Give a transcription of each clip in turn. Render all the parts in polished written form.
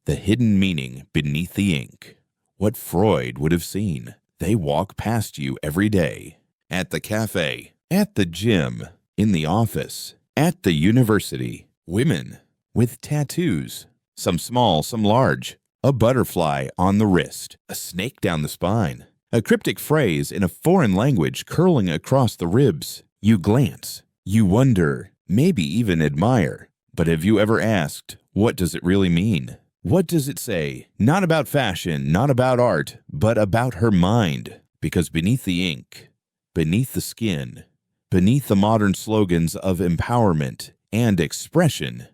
The hidden meaning beneath the ink. What Freud would have seen. They walk past you every day. At the cafe, at the gym, in the office, at the university. Women with tattoos, some small, some large. A butterfly on the wrist, a snake down the spine, a cryptic phrase in a foreign language curling across the ribs. You glance, you wonder, maybe even admire. But have you ever asked, what does it really mean? What does it say? Not about fashion, not about art, but about her mind. Because beneath the ink, beneath the skin, beneath the modern slogans of empowerment and expression,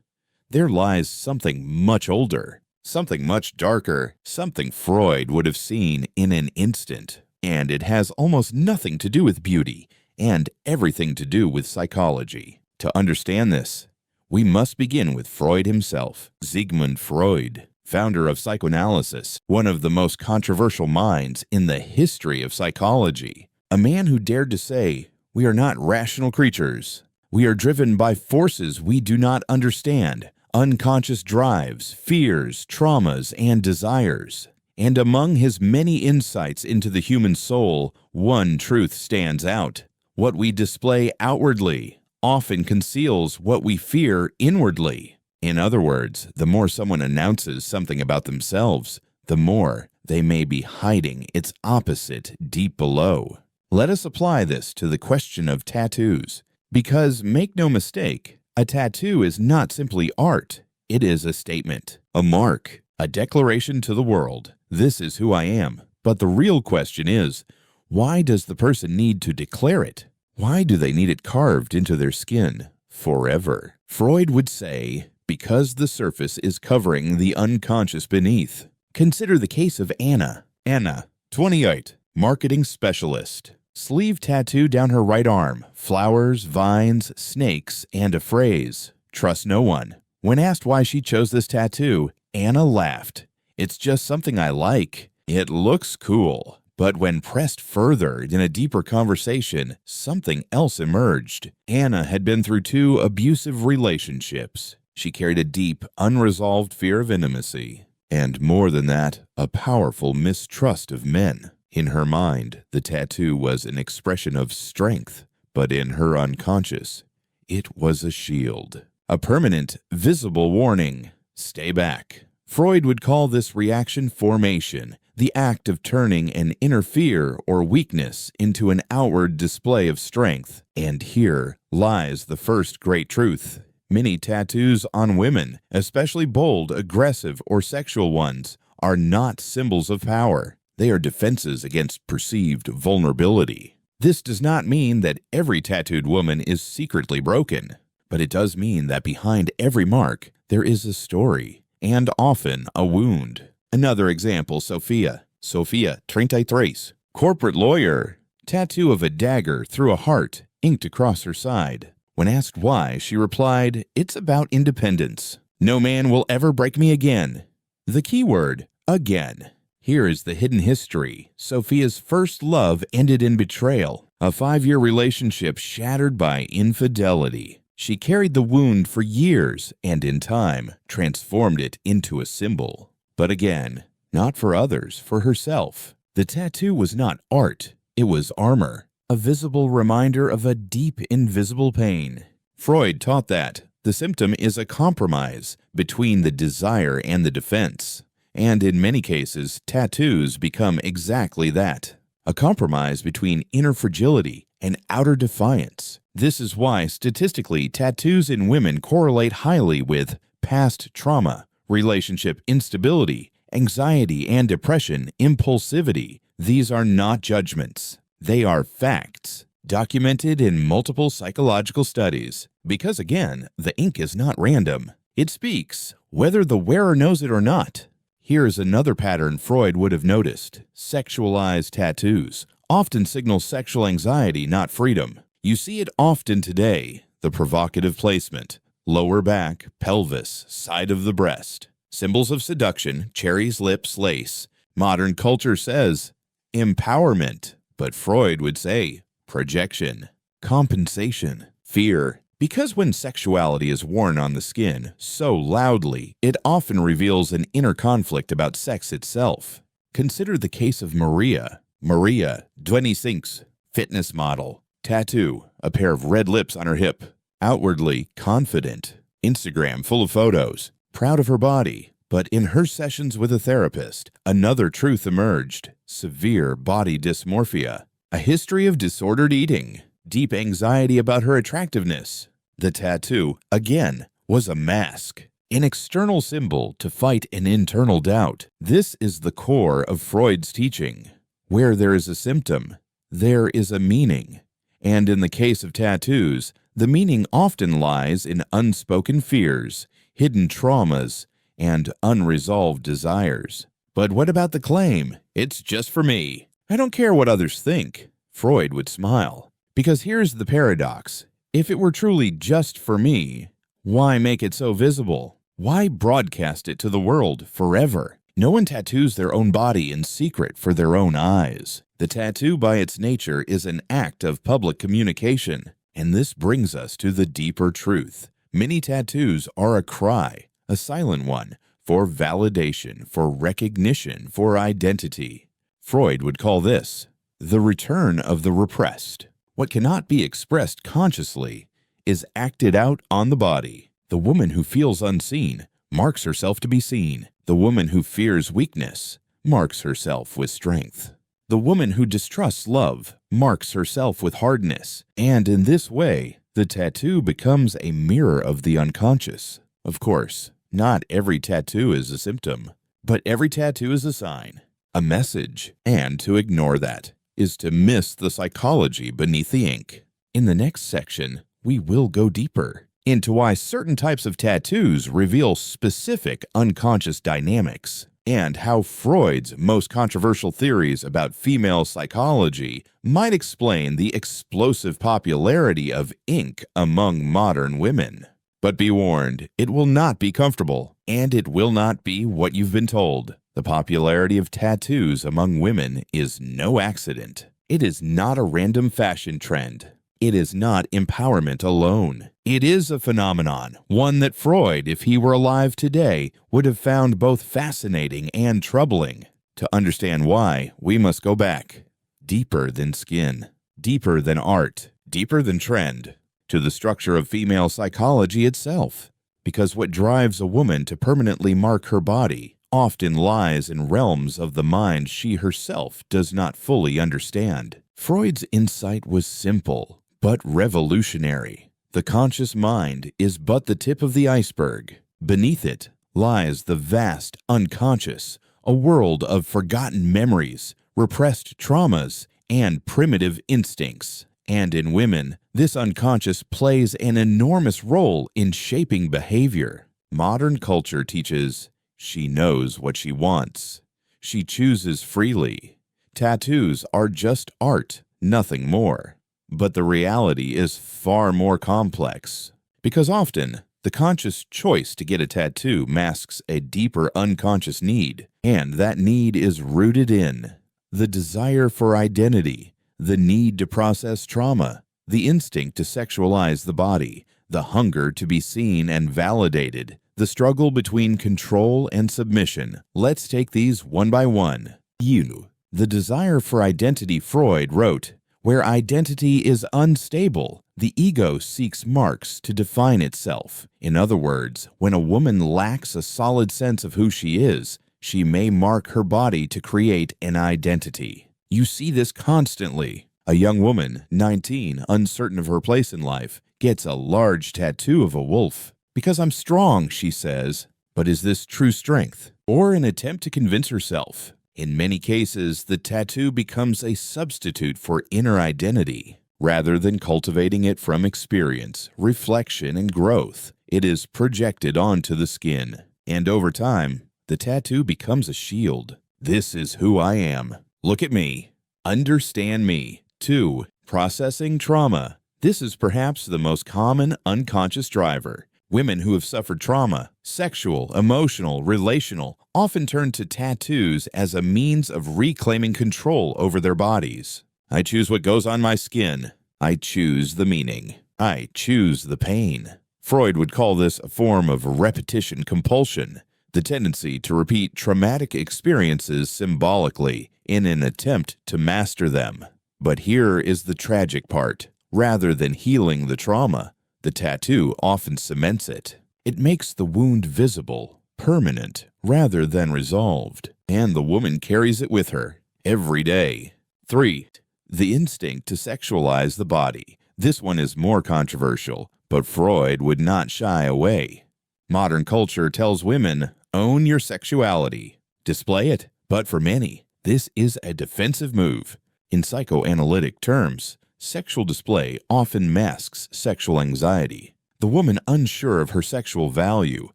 there lies something much older. Something much darker, something Freud would have seen in an instant. And it has almost nothing to do with beauty and everything to do with psychology. To understand this, we must begin with Freud himself. Sigmund Freud, founder of psychoanalysis, one of the most controversial minds in the history of psychology. A man who dared to say, we are not rational creatures. We are driven by forces we do not understand. Unconscious drives, fears, traumas, and desires. And among his many insights into the human soul, one truth stands out. What we display outwardly often conceals what we fear inwardly. In other words, the more someone announces something about themselves, the more they may be hiding its opposite deep below. Let us apply this to the question of tattoos. Because, make no mistake, a tattoo is not simply art. It is a statement, a mark, a declaration to the world. This is who I am. But the real question is, why does the person need to declare it? Why do they need it carved into their skin forever? Freud would say, because the surface is covering the unconscious beneath. Consider the case of Anna. Anna, 28, marketing specialist. Sleeve tattoo down her right arm, flowers, vines, snakes, and a phrase, trust no one. When asked why she chose this tattoo, Anna laughed. It's just something I like. It looks cool. But when pressed further in a deeper conversation, something else emerged. Anna had been through 2 abusive relationships. She carried a deep, unresolved fear of intimacy. And more than that, a powerful mistrust of men. In her mind, the tattoo was an expression of strength, but in her unconscious, it was a shield. A permanent, visible warning. Stay back. Freud would call this reaction formation, the act of turning an inner fear or weakness into an outward display of strength. And here lies the first great truth. Many tattoos on women, especially bold, aggressive, or sexual ones, are not symbols of power. They are defenses against perceived vulnerability. This does not mean that every tattooed woman is secretly broken, but it does mean that behind every mark, there is a story, and often a wound. Another example, Sophia. Sophia, 33, corporate lawyer. Tattoo of a dagger through a heart, inked across her side. When asked why, she replied, it's about independence. No man will ever break me again. The key word, again. Here is the hidden history. Sophia's first love ended in betrayal, a 5-year relationship shattered by infidelity. She carried the wound for years and in time transformed it into a symbol. But again, not for others, for herself. The tattoo was not art, it was armor, a visible reminder of a deep invisible pain. Freud taught that the symptom is a compromise between the desire and the defense. And in many cases, tattoos become exactly that, a compromise between inner fragility and outer defiance. This is why, statistically, tattoos in women correlate highly with past trauma, relationship instability, anxiety and depression, impulsivity. These are not judgments. They are facts, documented in multiple psychological studies. Because again, the ink is not random. It speaks, whether the wearer knows it or not. Here is another pattern Freud would have noticed. Sexualized tattoos often signal sexual anxiety, not freedom. You see it often today, the provocative placement, lower back, pelvis, side of the breast. Symbols of seduction, cherries, lips, lace. Modern culture says empowerment, but Freud would say projection, compensation, fear, Because when sexuality is worn on the skin so loudly, it often reveals an inner conflict about sex itself. Consider the case of Maria. Maria, 26, fitness model, tattoo, a pair of red lips on her hip, outwardly confident, Instagram full of photos, proud of her body. But in her sessions with a therapist, another truth emerged: severe body dysmorphia, a history of disordered eating, deep anxiety about her attractiveness. The tattoo, again, was a mask, an external symbol to fight an internal doubt. This is the core of Freud's teaching. Where there is a symptom, there is a meaning. And in the case of tattoos, the meaning often lies in unspoken fears, hidden traumas, and unresolved desires. But what about the claim, "It's just for me. I don't care what others think"? Freud would smile. Because here's the paradox. If it were truly just for me, why make it so visible? Why broadcast it to the world forever? No one tattoos their own body in secret for their own eyes. The tattoo by its nature is an act of public communication. And this brings us to the deeper truth. Many tattoos are a cry, a silent one, for validation, for recognition, for identity. Freud would call this the return of the repressed. What cannot be expressed consciously is acted out on the body. The woman who feels unseen marks herself to be seen. The woman who fears weakness marks herself with strength. The woman who distrusts love marks herself with hardness. And in this way, the tattoo becomes a mirror of the unconscious. Of course, not every tattoo is a symptom, but every tattoo is a sign, a message, and to ignore that is to miss the psychology beneath the ink. In the next section, we will go deeper into why certain types of tattoos reveal specific unconscious dynamics, and how Freud's most controversial theories about female psychology might explain the explosive popularity of ink among modern women. But be warned, it will not be comfortable, and it will not be what you've been told. The popularity of tattoos among women is no accident. It is not a random fashion trend. It is not empowerment alone. It is a phenomenon, one that Freud, if he were alive today, would have found both fascinating and troubling. To understand why, we must go back, deeper than skin, deeper than art, deeper than trend, to the structure of female psychology itself. Because what drives a woman to permanently mark her body often lies in realms of the mind she herself does not fully understand. Freud's insight was simple, but revolutionary. The conscious mind is but the tip of the iceberg. Beneath it lies the vast unconscious, a world of forgotten memories, repressed traumas, and primitive instincts. And in women, this unconscious plays an enormous role in shaping behavior. Modern culture teaches she knows what she wants. She chooses freely. Tattoos are just art, nothing more. But the reality is far more complex, because often the conscious choice to get a tattoo masks a deeper unconscious need, and that need is rooted in the desire for identity, the need to process trauma, the instinct to sexualize the body, the hunger to be seen and validated, the struggle between control and submission. Let's take these one by one. The desire for identity. Freud wrote, "Where identity is unstable, the ego seeks marks to define itself." In other words, when a woman lacks a solid sense of who she is, she may mark her body to create an identity. You see this constantly. A young woman, 19, uncertain of her place in life, gets a large tattoo of a wolf. "Because I'm strong," she says. But is this true strength, or an attempt to convince herself? In many cases, the tattoo becomes a substitute for inner identity. Rather than cultivating it from experience, reflection, and growth, it is projected onto the skin. And over time, the tattoo becomes a shield. This is who I am. Look at me. Understand me. 2. Processing trauma. This is perhaps the most common unconscious driver. Women who have suffered trauma, sexual, emotional, relational, often turn to tattoos as a means of reclaiming control over their bodies. I choose what goes on my skin. I choose the meaning. I choose the pain. Freud would call this a form of repetition compulsion, the tendency to repeat traumatic experiences symbolically in an attempt to master them. But here is the tragic part. Rather than healing the trauma, the tattoo often cements it. It makes the wound visible, permanent, rather than resolved, and the woman carries it with her every day. 3. The instinct to sexualize the body. This one is more controversial, but Freud would not shy away. Modern culture tells women, own your sexuality, display it, but for many, this is a defensive move. In psychoanalytic terms, sexual display often masks sexual anxiety. The woman unsure of her sexual value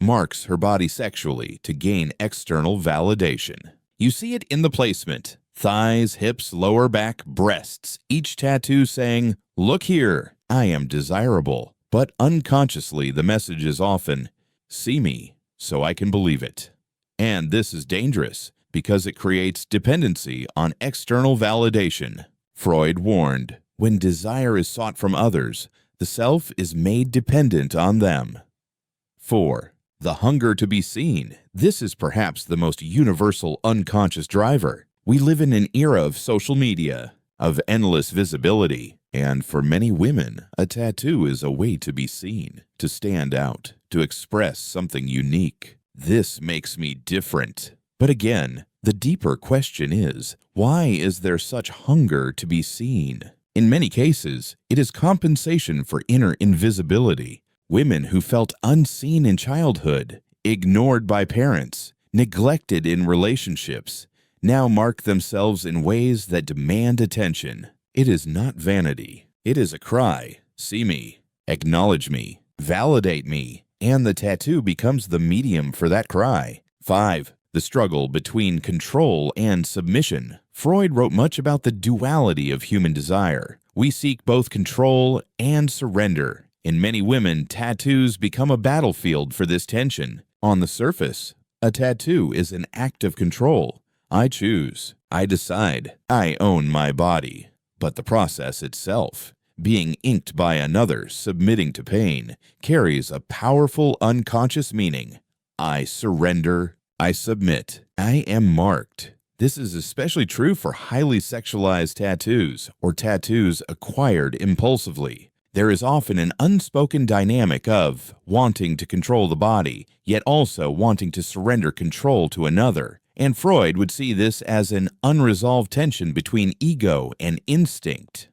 marks her body sexually to gain external validation. You see it in the placement. Thighs, hips, lower back, breasts, each tattoo saying, look here, I am desirable. But unconsciously, the message is often, see me, so I can believe it. And this is dangerous because it creates dependency on external validation. Freud warned, when desire is sought from others, the self is made dependent on them. 4. The hunger to be seen. This is perhaps the most universal unconscious driver. We live in an era of social media, of endless visibility, and for many women, a tattoo is a way to be seen, to stand out, to express something unique. This makes me different. But again, the deeper question is, why is there such hunger to be seen? In many cases, it is compensation for inner invisibility. Women who felt unseen in childhood, ignored by parents, neglected in relationships, now mark themselves in ways that demand attention. It is not vanity. It is a cry. See me, acknowledge me, validate me, and the tattoo becomes the medium for that cry. 5. The struggle between control and submission. Freud wrote much about the duality of human desire. We seek both control and surrender. In many women, tattoos become a battlefield for this tension. On the surface, a tattoo is an act of control. I choose, I decide, I own my body. But the process itself, being inked by another, submitting to pain, carries a powerful unconscious meaning. I surrender, I submit, I am marked. This is especially true for highly sexualized tattoos or tattoos acquired impulsively. There is often an unspoken dynamic of wanting to control the body, yet also wanting to surrender control to another. And Freud would see this as an unresolved tension between ego and instinct.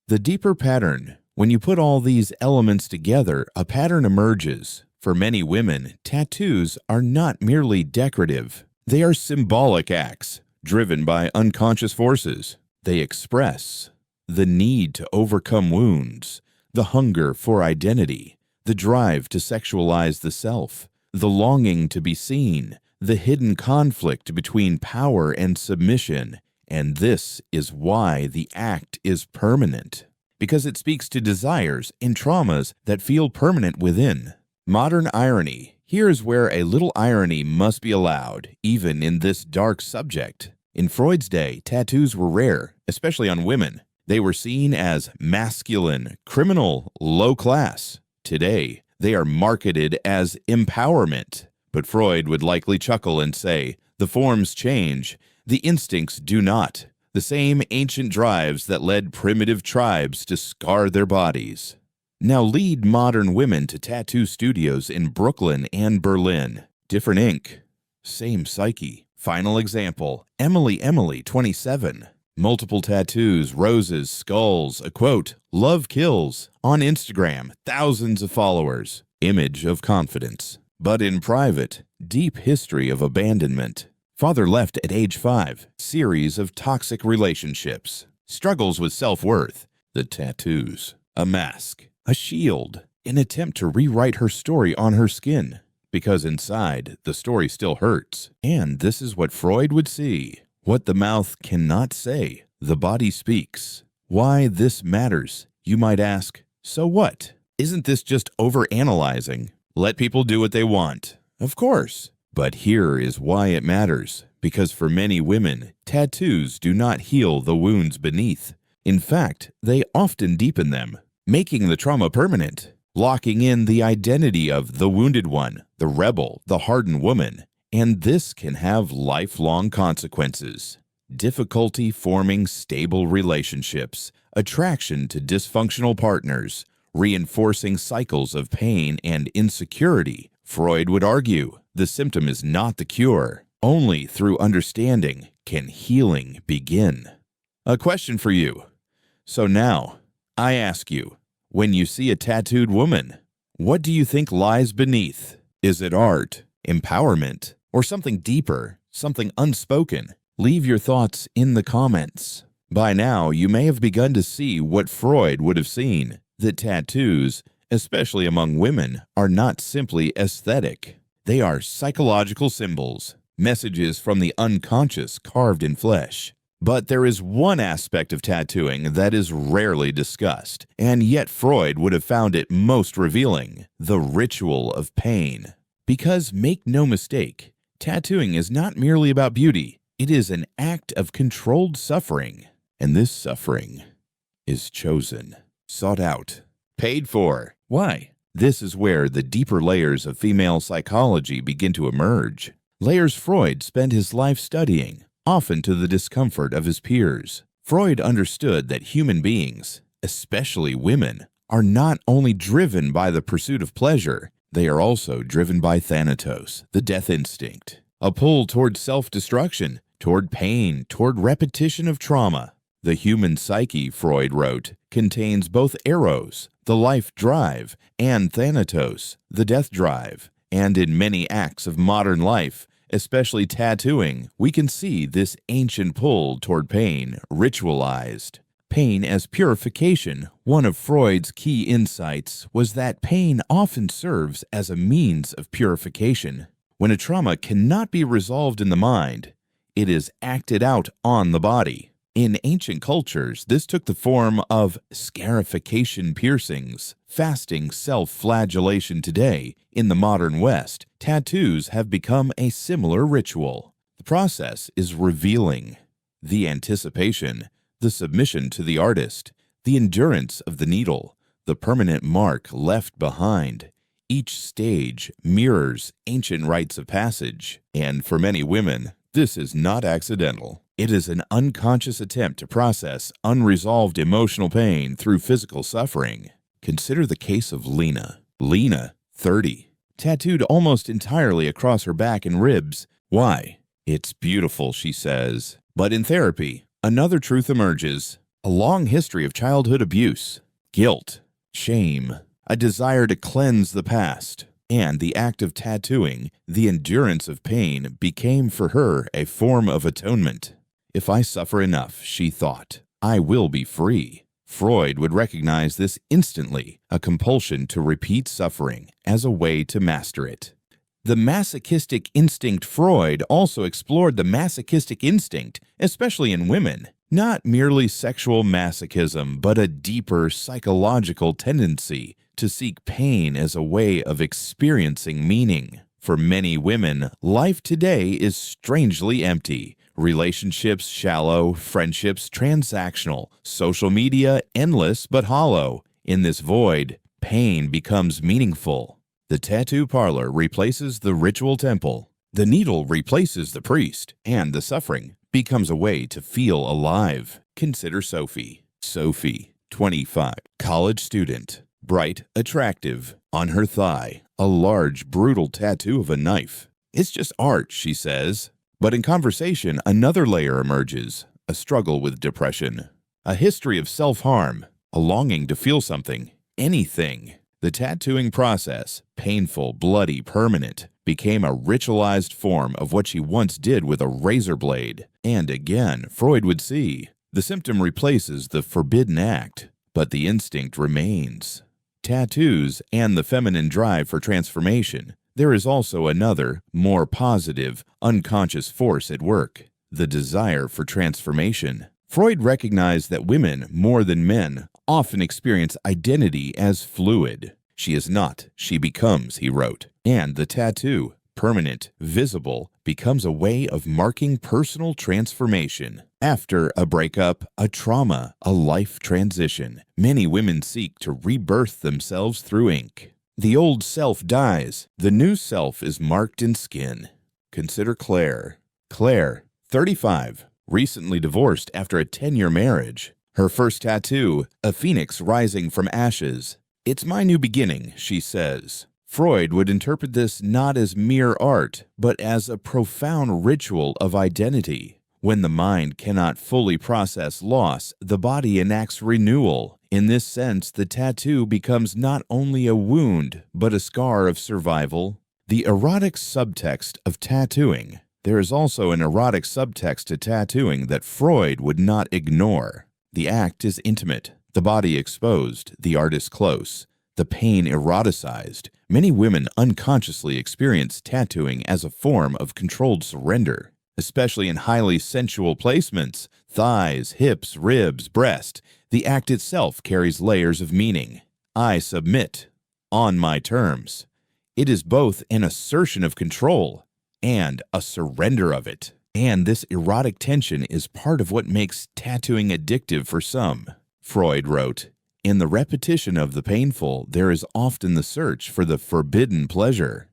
The deeper pattern. When you put all these elements together, a pattern emerges. For many women, tattoos are not merely decorative. They are symbolic acts, driven by unconscious forces. They express the need to overcome wounds, the hunger for identity, the drive to sexualize the self, the longing to be seen, the hidden conflict between power and submission. And this is why the act is permanent, because it speaks to desires and traumas that feel permanent within. Modern irony. Here is where a little irony must be allowed, even in this dark subject. In Freud's day, tattoos were rare, especially on women. They were seen as masculine, criminal, low class. Today, they are marketed as empowerment. But Freud would likely chuckle and say, the forms change, the instincts do not. The same ancient drives that led primitive tribes to scar their bodies now lead modern women to tattoo studios in Brooklyn and Berlin. Different ink, same psyche. Final example, Emily, 27. Multiple tattoos, roses, skulls, a quote, love kills. On Instagram, thousands of followers. Image of confidence. But in private, deep history of abandonment. Father left at age 5. Series of toxic relationships. Struggles with self-worth. The tattoos. A mask. A shield. An attempt to rewrite her story on her skin. Because inside, the story still hurts. And this is what Freud would see. What the mouth cannot say, the body speaks. Why this matters, you might ask. So what? Isn't this just overanalyzing? Let people do what they want. Of course. But here is why it matters. Because for many women, tattoos do not heal the wounds beneath. In fact, they often deepen them. making the trauma permanent, locking in the identity of the wounded one, the rebel, the hardened woman, and this can have lifelong consequences. Difficulty forming stable relationships, attraction to dysfunctional partners, reinforcing cycles of pain and insecurity. Freud would argue the symptom is not the cure. Only through understanding can healing begin. A question for you. So now, I ask you, when you see a tattooed woman, what do you think lies beneath? Is it art, empowerment, or something deeper, something unspoken? Leave your thoughts in the comments. By now, you may have begun to see what Freud would have seen, that tattoos, especially among women, are not simply aesthetic. They are psychological symbols, messages from the unconscious carved in flesh. But there is one aspect of tattooing that is rarely discussed, and yet Freud would have found it most revealing: the ritual of pain. Because make no mistake, tattooing is not merely about beauty. It is an act of controlled suffering, and this suffering is chosen, sought out, paid for. Why? This is where the deeper layers of female psychology begin to emerge. Layers Freud spent his life studying, often to the discomfort of his peers. Freud understood that human beings, especially women, are not only driven by the pursuit of pleasure, they are also driven by thanatos, the death instinct, a pull toward self-destruction, toward pain, toward repetition of trauma. The human psyche, Freud wrote, contains both eros, the life drive, and thanatos, the death drive. And in many acts of modern life, especially tattooing, we can see this ancient pull toward pain ritualized. Pain as purification. One of Freud's key insights was that pain often serves as a means of purification. When a trauma cannot be resolved in the mind, it is acted out on the body. In ancient cultures, this took the form of scarification piercings, fasting self-flagellation. Today, in the modern West, tattoos have become a similar ritual. The process is revealing. The anticipation, the submission to the artist, the endurance of the needle, the permanent mark left behind. Each stage mirrors ancient rites of passage, and for many women, this is not accidental. It is an unconscious attempt to process unresolved emotional pain through physical suffering. Consider the case of Lena. Lena, 30, tattooed almost entirely across her back and ribs. Why? It's beautiful, she says. But in therapy, another truth emerges: a long history of childhood abuse, guilt, shame, a desire to cleanse the past. And the act of tattooing, the endurance of pain, became for her a form of atonement. If I suffer enough, she thought, I will be free. Freud would recognize this instantly, a compulsion to repeat suffering as a way to master it. The masochistic instinct. Freud also explored the masochistic instinct, especially in women. Not merely sexual masochism, but a deeper psychological tendency to seek pain as a way of experiencing meaning. For many women, life today is strangely empty. Relationships shallow, friendships transactional, social media endless but hollow. In this void, pain becomes meaningful. The tattoo parlor replaces the ritual temple. The needle replaces the priest, and the suffering becomes a way to feel alive. Consider Sophie. Sophie, 25, college student, bright, attractive. On her thigh, a large, brutal tattoo of a knife. It's just art, she says. But in conversation, another layer emerges: a struggle with depression, a history of self-harm, a longing to feel something, anything. The tattooing process, painful, bloody, permanent, became a ritualized form of what she once did with a razor blade. And again, Freud would see, the symptom replaces the forbidden act, but the instinct remains. Tattoos and the feminine drive for transformation. There is also another, more positive, unconscious force at work: the desire for transformation. Freud recognized that women, more than men, often experience identity as fluid. She is not, she becomes, he wrote. And the tattoo, permanent, visible, becomes a way of marking personal transformation. After a breakup, a trauma, a life transition, many women seek to rebirth themselves through ink. The old self dies. The new self is marked in skin. Consider Claire. Claire, 35, recently divorced after a 10-year marriage. Her first tattoo, a phoenix rising from ashes. "It's my new beginning," she says. Freud would interpret this not as mere art, but as a profound ritual of identity. When the mind cannot fully process loss, the body enacts renewal. In this sense, the tattoo becomes not only a wound, but a scar of survival. The erotic subtext of tattooing. There is also an erotic subtext to tattooing that Freud would not ignore. The act is intimate, the body exposed, the artist close, the pain eroticized. Many women unconsciously experience tattooing as a form of controlled surrender, especially in highly sensual placements, thighs, hips, ribs, breast. The act itself carries layers of meaning. I submit, on my terms. It is both an assertion of control and a surrender of it. And this erotic tension is part of what makes tattooing addictive for some. Freud wrote, "In the repetition of the painful, there is often the search for the forbidden pleasure."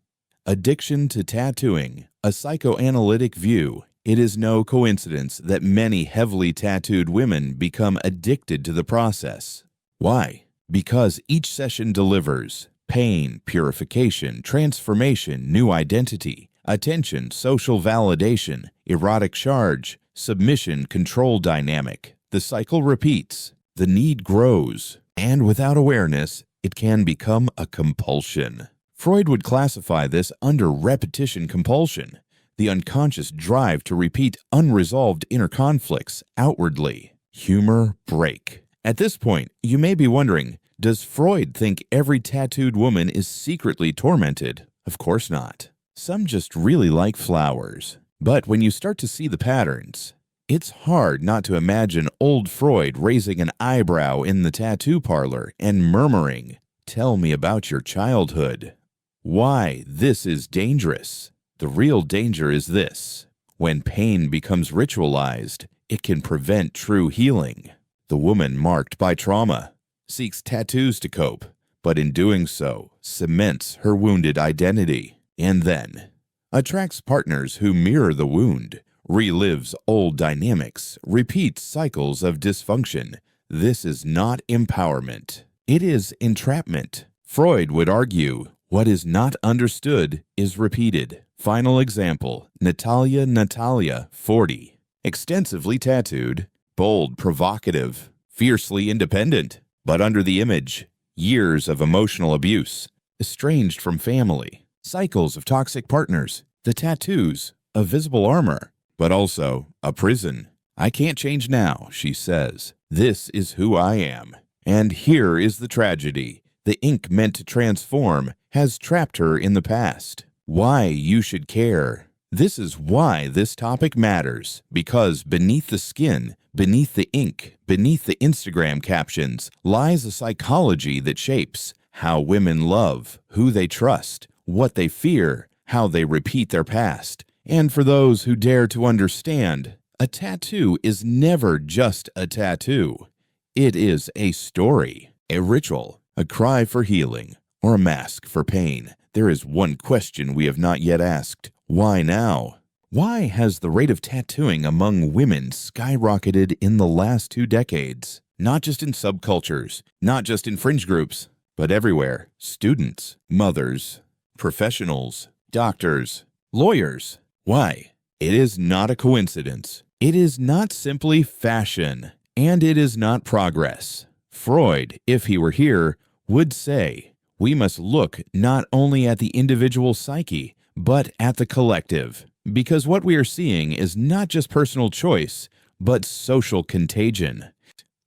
Addiction to tattooing, a psychoanalytic view. It is no coincidence that many heavily tattooed women become addicted to the process. Why? Because each session delivers pain, purification, transformation, new identity, attention, social validation, erotic charge, submission, control dynamic. The cycle repeats. The need grows, and without awareness, it can become a compulsion. Freud would classify this under repetition compulsion, the unconscious drive to repeat unresolved inner conflicts outwardly. Humor break. At this point, you may be wondering, does Freud think every tattooed woman is secretly tormented? Of course not. Some just really like flowers. But when you start to see the patterns, it's hard not to imagine old Freud raising an eyebrow in the tattoo parlor and murmuring, "Tell me about your childhood." Why, this is dangerous. The real danger is this. When pain becomes ritualized, it can prevent true healing. The woman marked by trauma seeks tattoos to cope, but in doing so, cements her wounded identity, and then attracts partners who mirror the wound, relives old dynamics, repeats cycles of dysfunction. This is not empowerment. It is entrapment. Freud would argue, what is not understood is repeated. Final example, Natalia, 40. Extensively tattooed, bold, provocative, fiercely independent, but under the image, years of emotional abuse, estranged from family, cycles of toxic partners, the tattoos, a visible armor, but also a prison. "I can't change now," she says. "This is who I am." And here is the tragedy. The ink meant to transform has trapped her in the past. Why you should care. This is why this topic matters, because beneath the skin, beneath the ink, beneath the Instagram captions, lies a psychology that shapes how women love, who they trust, what they fear, how they repeat their past. And for those who dare to understand, a tattoo is never just a tattoo. It is a story, a ritual, a cry for healing, or a mask for pain. There is one question we have not yet asked. Why now? Why has the rate of tattooing among women skyrocketed in the last 2 decades? Not just in subcultures, not just in fringe groups, but everywhere. Students, mothers, professionals, doctors, lawyers. Why? It is not a coincidence. It is not simply fashion, and it is not progress. Freud, if he were here, would say, we must look not only at the individual psyche, but at the collective. Because what we are seeing is not just personal choice, but social contagion.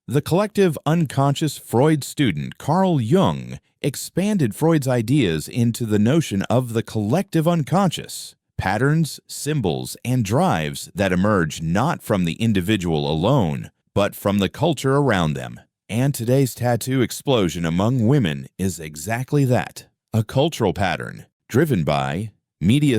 The collective unconscious Freud student Carl Jung expanded Freud's ideas into the notion of the collective unconscious, patterns, symbols, and drives that emerge not from the individual alone, but from the culture around them. And today's tattoo explosion among women is exactly that, a cultural pattern driven by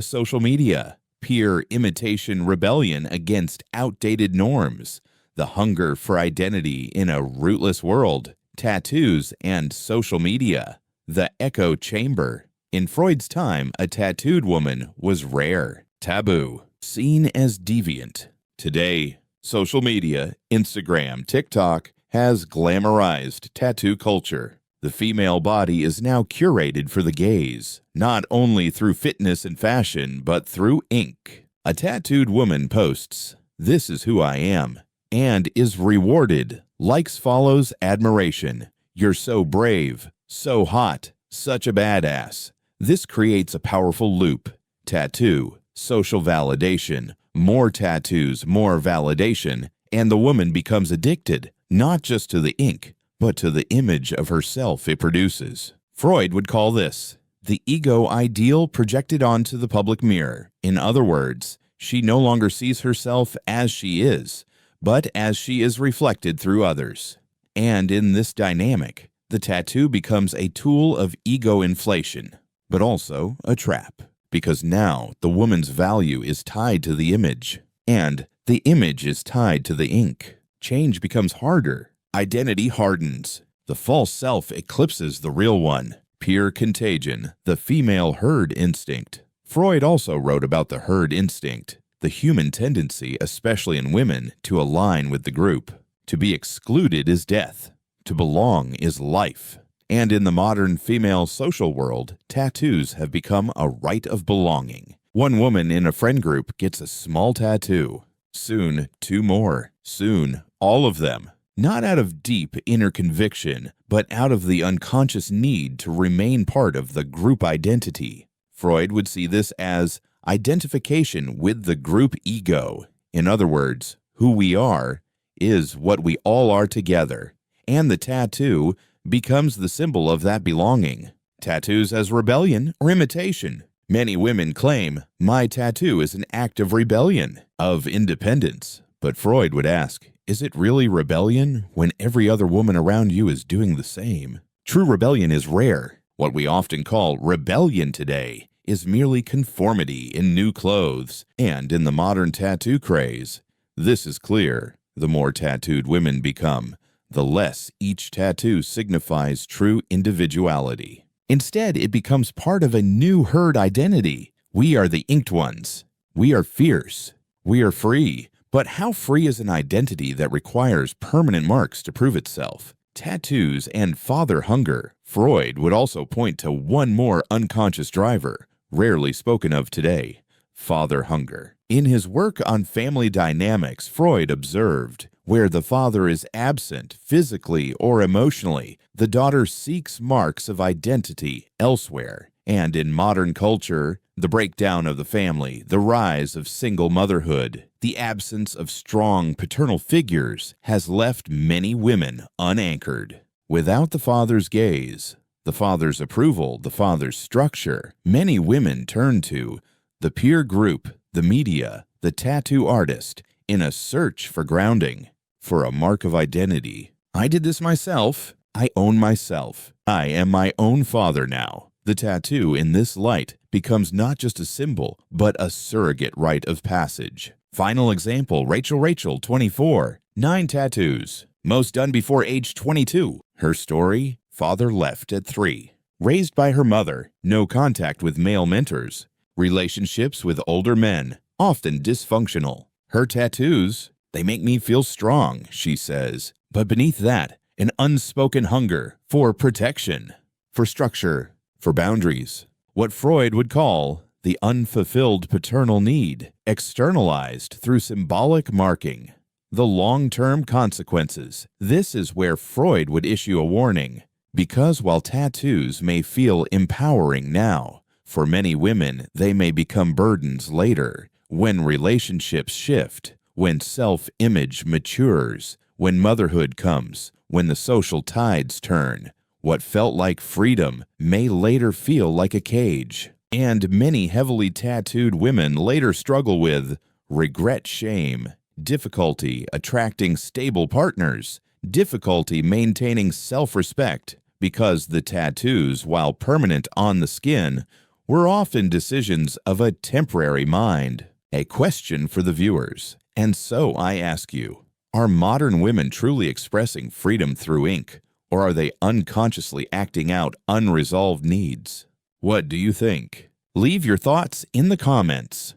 social media, peer imitation rebellion against outdated norms, the hunger for identity in a rootless world, tattoos and social media, the echo chamber. In Freud's time, a tattooed woman was rare, taboo, seen as deviant. Today, social media, Instagram, TikTok, has glamorized tattoo culture. The female body is now curated for the gaze, not only through fitness and fashion, but through ink. A tattooed woman posts, "This is who I am," and is rewarded. Likes follows admiration. "You're so brave, so hot, such a badass." This creates a powerful loop. Tattoo, social validation, more tattoos, more validation, and the woman becomes addicted, not just to the ink, but to the image of herself it produces. Freud would call this the ego ideal projected onto the public mirror. In other words, she no longer sees herself as she is, but as she is reflected through others. And in this dynamic, the tattoo becomes a tool of ego inflation, but also a trap, because now the woman's value is tied to the image, and the image is tied to the ink. Change becomes harder. Identity hardens. The false self eclipses the real one. Peer contagion, the female herd instinct. Freud also wrote about the herd instinct, the human tendency, especially in women, to align with the group. To be excluded is death. To belong is life. And in the modern female social world, tattoos have become a rite of belonging. One woman in a friend group gets a small tattoo. Soon, 2 more. Soon, all of them. Not out of deep inner conviction, but out of the unconscious need to remain part of the group identity. Freud would see this as identification with the group ego. In other words, who we are is what we all are together, and the tattoo becomes the symbol of that belonging. Tattoos as rebellion or imitation. Many women claim, "My tattoo is an act of rebellion, of independence." But Freud would ask, is it really rebellion when every other woman around you is doing the same? True rebellion is rare. What we often call rebellion today is merely conformity in new clothes. And in the modern tattoo craze, this is clear. The more tattooed women become, the less each tattoo signifies true individuality. Instead, it becomes part of a new herd identity. We are the inked ones. We are fierce. We are free. But how free is an identity that requires permanent marks to prove itself? Tattoos and father hunger. Freud would also point to one more unconscious driver, rarely spoken of today: father hunger. In his work on family dynamics, Freud observed, where the father is absent physically or emotionally, the daughter seeks marks of identity elsewhere. And in modern culture, the breakdown of the family, the rise of single motherhood, the absence of strong paternal figures has left many women unanchored. Without the father's gaze, the father's approval, the father's structure, many women turn to the peer group, the media, the tattoo artist, in a search for grounding, for a mark of identity. I did this myself. I own myself. I am my own father now. The tattoo in this light becomes not just a symbol, but a surrogate rite of passage. Final example, Rachel, 24, 9 tattoos, most done before age 22. Her story, father left at 3. Raised by her mother, no contact with male mentors, relationships with older men, often dysfunctional. Her tattoos, they make me feel strong, she says, but beneath that, an unspoken hunger for protection, for structure, for boundaries. What Freud would call the unfulfilled paternal need, externalized through symbolic marking. The long-term consequences. This is where Freud would issue a warning, because while tattoos may feel empowering now, for many women they may become burdens later, when relationships shift, when self-image matures, when motherhood comes, when the social tides turn. What felt like freedom may later feel like a cage. And many heavily tattooed women later struggle with regret, shame, difficulty attracting stable partners, difficulty maintaining self-respect, because the tattoos, while permanent on the skin, were often decisions of a temporary mind. A question for the viewers. And so I ask you, are modern women truly expressing freedom through ink, or are they unconsciously acting out unresolved needs? What do you think? Leave your thoughts in the comments.